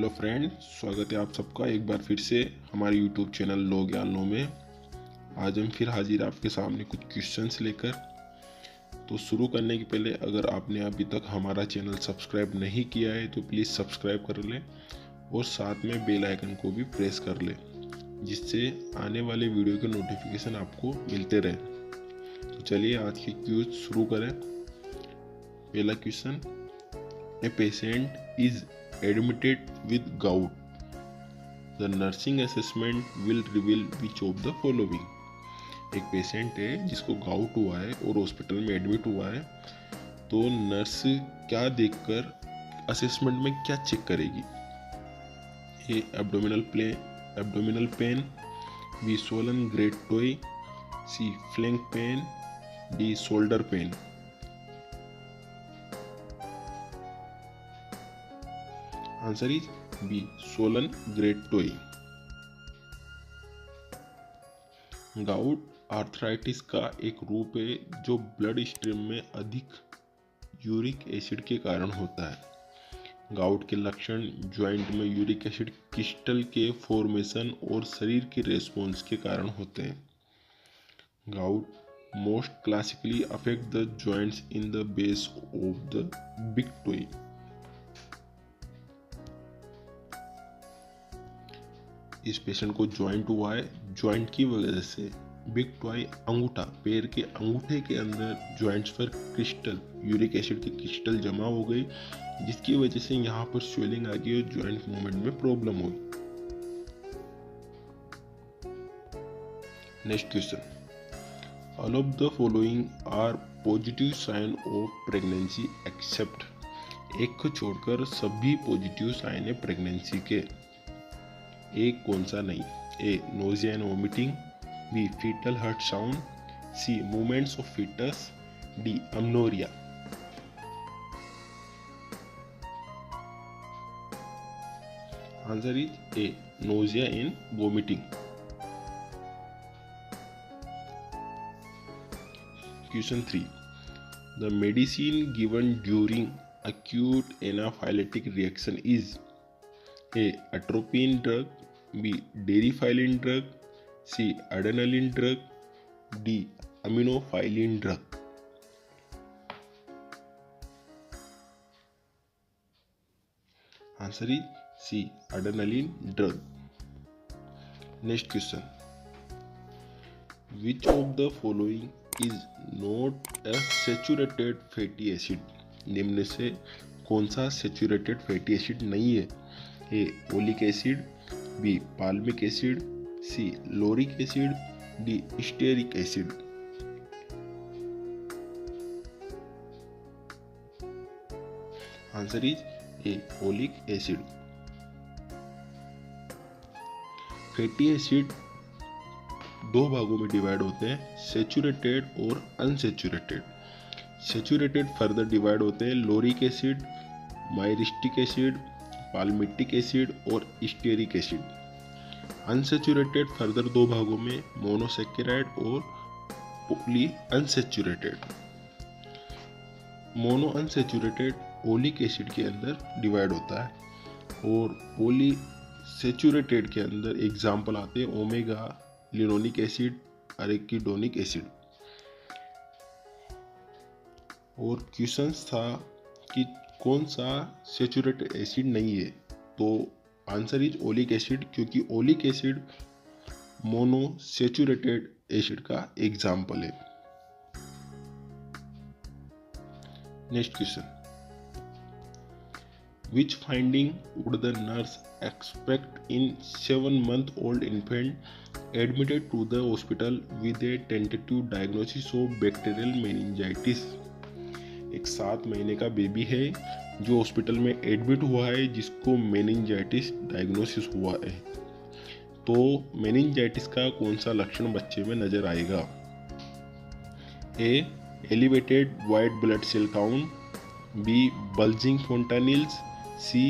Hello friend, स्वागत है आप सबका एक बार फिर से हमारे यूट्यूब चैनल लोग या लो में। आज हम फिर हाजिर आपके सामने कुछ क्वेश्चंस लेकर। तो शुरू करने के पहले अगर आपने अभी तक हमारा चैनल सब्सक्राइब नहीं किया है तो प्लीज़ सब्सक्राइब कर लें और साथ में बेल आइकन को भी प्रेस कर लें, जिससे आने वाले वीडियो के नोटिफिकेशन आपको मिलते रहें। तो चलिए आज की क्विज शुरू करें। पहला question, a patient is admitted with gout. The nursing assessment will reveal which of the following. एक पेशेंट है जिसको गाउट हुआ है और हॉस्पिटल में एडमिट हुआ है, तो नर्स क्या देखकर असेसमेंट में क्या चेक करेगी? A abdominal pain, B swollen great toe, C flank pain, D shoulder pain. Answer is B swollen great toe। Gout arthritis का एक रूप है जो ब्लड स्ट्रीम में अधिक यूरिक एसिड के कारण होता है। गाउट के लक्षण जॉइंट में यूरिक एसिड क्रिस्टल के फॉर्मेशन और शरीर के रेस्पॉन्स के कारण होते हैं। Gout most classically affect the joints in the base of the big toe. इस पेशेंट को जॉइंट हुआ है, जॉइंट की वजह से बिग टॉय अंगूठा, पैर के अंगूठे के अंदर जॉइंट्स पर क्रिस्टल, यूरिक एसिड के क्रिस्टल जमा हो गई, जिसकी वजह से यहाँ पर स्वेलिंग आ गई और जॉइंट मूवमेंट में प्रॉब्लम हुई। Next question, all of the following are positive sign of pregnancy except. एक को छोड़कर सभी पॉजिटिव साइन है प्रेगनेंसी के। एक कौन सा नहीं? A nausea and vomiting, B foetal heart sound, C movements of foetus, D amenorrhoea. Answer is A nausea and vomiting. Question 3, the medicine given during acute anaphylactic reaction is A atropine drug, B deriphyllin drug, C adrenaline drug, D aminophylline drug। Answer is C adrenaline drug। Next question, which of the following is not a saturated fatty acid। निम्न से कौन सा saturated fatty acid नहीं है? A oleic acid, B palmic acid, C lauric acid, D stearic acid. Answer is A oleic acid. Fatty acid दो भागों में divide होते हैं, सैचुरेटेड और अनसैचुरेटेड। सैचुरेटेड फर्दर डिवाइड होते हैं lauric acid, myristic acid, palmitic acid और stearic acid. Unsaturated further दो भागों में, मोनोसैकेराइड और poly unsaturated. Mono unsaturated oleic acid के अंदर डिवाइड होता है और पॉली सैचुरेटेड के अंदर एग्जाम्पल आते हैं omega linoleic acid, arachidonic acid. और क्वेश्चन था कि कौन सा सैचुरेटेड एसिड नहीं है, तो आंसर इज ओलिक एसिड, क्योंकि oleic acid mono saturated acid का एग्जाम्पल है। Next question, which finding would the nurse expect in 7-month-old infant admitted to the hospital with a tentative diagnosis of bacterial meningitis। एक 7 महीने का baby है जो hospital में admit हुआ है, जिसको मेनिंजाइटिस डायग्नोसिस हुआ है, तो मेनिंजाइटिस का कौन सा लक्षण बच्चे में नजर आएगा? A elevated white blood cell count, B bulging fontanelles, C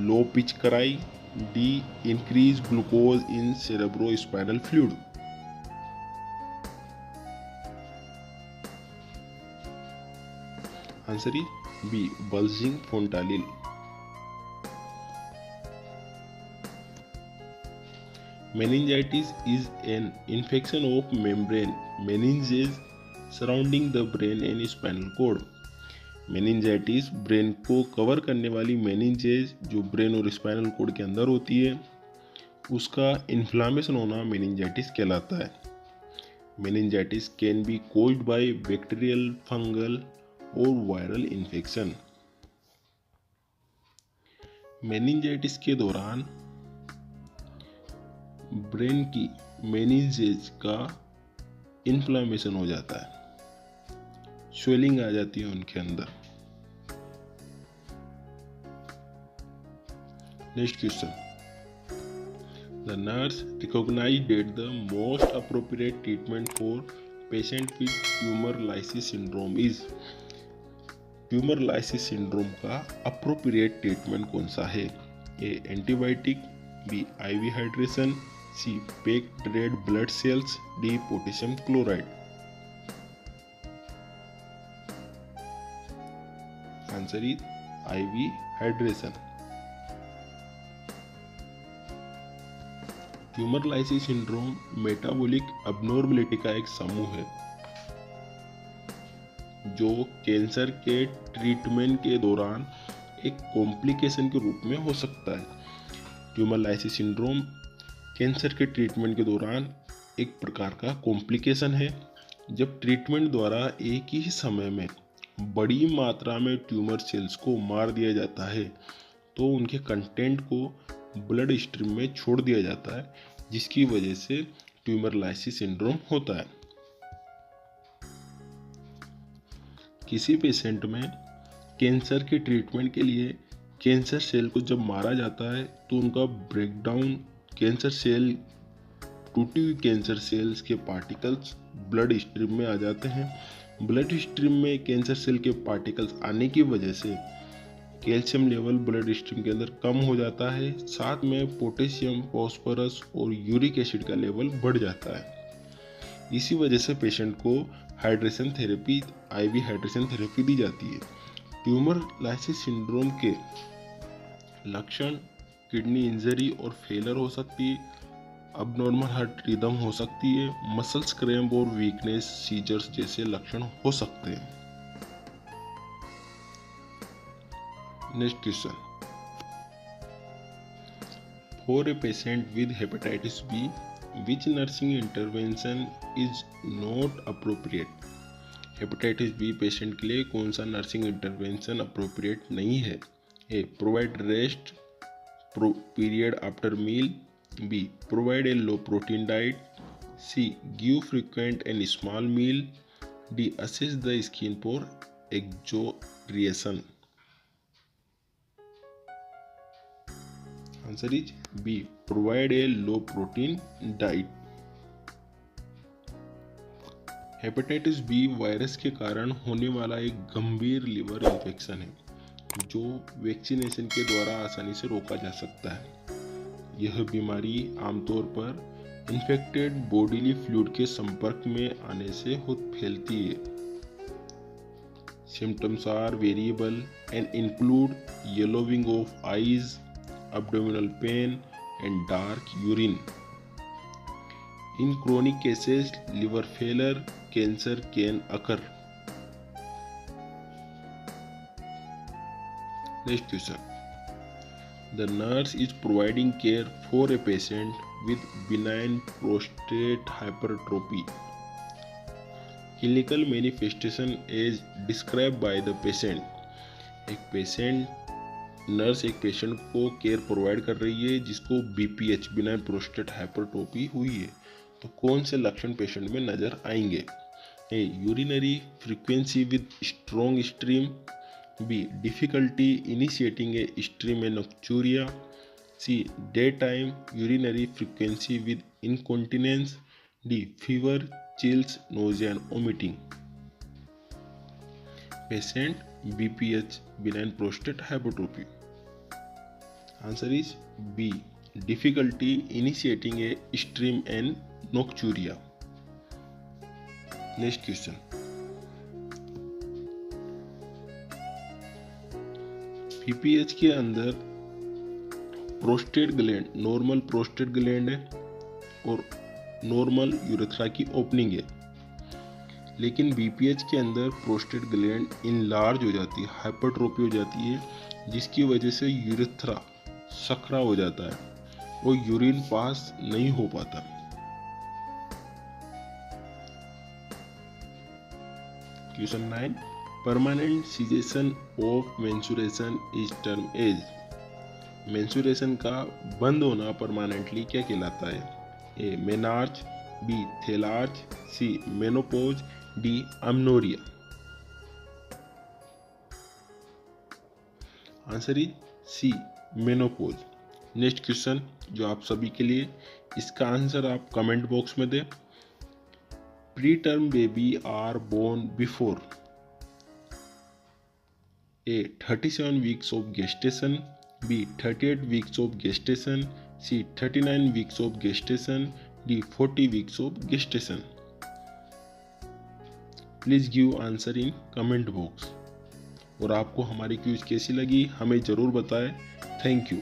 low pitch cry, D increase glucose in cerebro spinal fluid. Answer is B bulging fontanelle. Meningitis is an infection of membrane meninges surrounding the brain and spinal cord. Meningitis brain को cover करने वाली मेनिंजेज जो brain और spinal cord के अंदर होती है, उसका इन्फ्लामेशन होना मेनिंजाइटिस कहलाता है। Meningitis can be caused by bacterial, fungal और वायरल इन्फेक्शन। मेनिंजाइटिस के दौरान ब्रेन की मेनिंजेज का इन्फ्लामेशन हो जाता है, स्वेलिंग आ जाती है उनके अंदर। Next question, the nurse recognised that the most appropriate treatment for patient with tumour lysis syndrome is. Tumour lysis syndrome का अप्रोप्रिएट ट्रीटमेंट कौन सा है? A antibiotic, B IV hydration, C packed red blood cells, D potassium chloride. Answer is IV hydration. Tumour lysis syndrome metabolic abnormality का एक समूह है जो cancer के ट्रीटमेंट के दौरान एक कॉम्प्लिकेशन के रूप में हो सकता है। ट्यूमर लाइसिस सिंड्रोम कैंसर के ट्रीटमेंट के दौरान एक प्रकार का कॉम्प्लिकेशन है। जब ट्रीटमेंट द्वारा एक ही समय में बड़ी मात्रा में ट्यूमर सेल्स को मार दिया जाता है तो उनके कंटेंट को ब्लड स्ट्रीम में छोड़ दिया जाता है, जिसकी वजह से ट्यूमर लाइसिस सिंड्रोम होता है। किसी पेशेंट में कैंसर के ट्रीटमेंट के लिए कैंसर सेल को जब मारा जाता है तो उनका ब्रेकडाउन, कैंसर सेल, टूटी हुई कैंसर सेल्स के पार्टिकल्स ब्लड स्ट्रीम में आ जाते हैं। ब्लड स्ट्रीम में कैंसर सेल के पार्टिकल्स आने की वजह से कैल्शियम लेवल ब्लड स्ट्रीम के अंदर कम हो जाता है, साथ में पोटेशियम, फॉस्फोरस और यूरिक एसिड का लेवल बढ़ जाता है। इसी वजह से पेशेंट को hydration therapy, IV hydration therapy दी जाती है। ट्यूमर लाइसिस सिंड्रोम के लक्षण किडनी इंजरी और फेलर हो सकती है, अबनॉर्मल हार्ट रिदम हो सकती है, मसल्स क्रैम्प और वीकनेस, सीजर्स जैसे लक्षण हो सकते हैं। Next question, for a patient with hepatitis B which nursing intervention is not appropriate. Hepatitis B patient के लिए कौन सा नर्सिंग इंटरवेंशन अप्रोप्रिएट नहीं है? A provide rest period after meal, B. Provide a low protein diet, C. Give frequent and small meal, D. Assess the skin for exfoliation. Answer is B. Provide a low protein diet. Hepatitis B virus के कारण होने वाला एक गंभीर liver infection है जो vaccination के द्वारा आसानी से रोका जा सकता है। यह बीमारी आमतौर पर इन्फेक्टेड बॉडीली फ्लूइड के संपर्क में आने से फैलती है। Symptoms are variable and include yellowing of eyes, abdominal pain and dark urine. In chronic cases, liver failure, cancer can occur. Next question. The nurse is providing care for a patient with benign prostate hypertrophy. Clinical manifestation is described by the patient. Nurse एक patient को care provide कर रही है जिसको BPH, benign prostate hypertrophy हुई है। तो कौन से लक्षण पेशेंट में नजर आएंगे? A urinary frequency with strong stream, B difficulty initiating a stream and nocturia, C day time urinary frequency with incontinence, D fever, chills, nausea and vomiting. Patient BPH, benign prostate hypertrophy. Answer is B. Difficulty initiating a stream and nocturia. Next question. BPH के अंदर prostate gland, normal prostate gland है और normal urethra की opening है। लेकिन BPH के अंदर prostate gland enlarge हो जाती है, हाइपरट्रोफी हो जाती है, जिसकी वजह से यूरेथ्रा सकरा हो जाता है और यूरिन पास नहीं हो पाता। Question 9, permanent cessation of menstruation is term as. Menstruation का बंद होना परमानेंटली क्या कहलाता है? A menarche, B thelarche, C menopause, D amenorrhoea. Answer is C menopause. Next question जो आप सभी के लिए, इसका आंसर आप कमेंट बॉक्स में दें। Preterm baby are born before a 37 weeks of gestation, B 38 weeks of gestation, C 39 weeks of gestation, D 40 weeks of gestation. Please give answer in comment box. और आपको हमारी quiz कैसी लगी हमें ज़रूर बताएं। Thank you.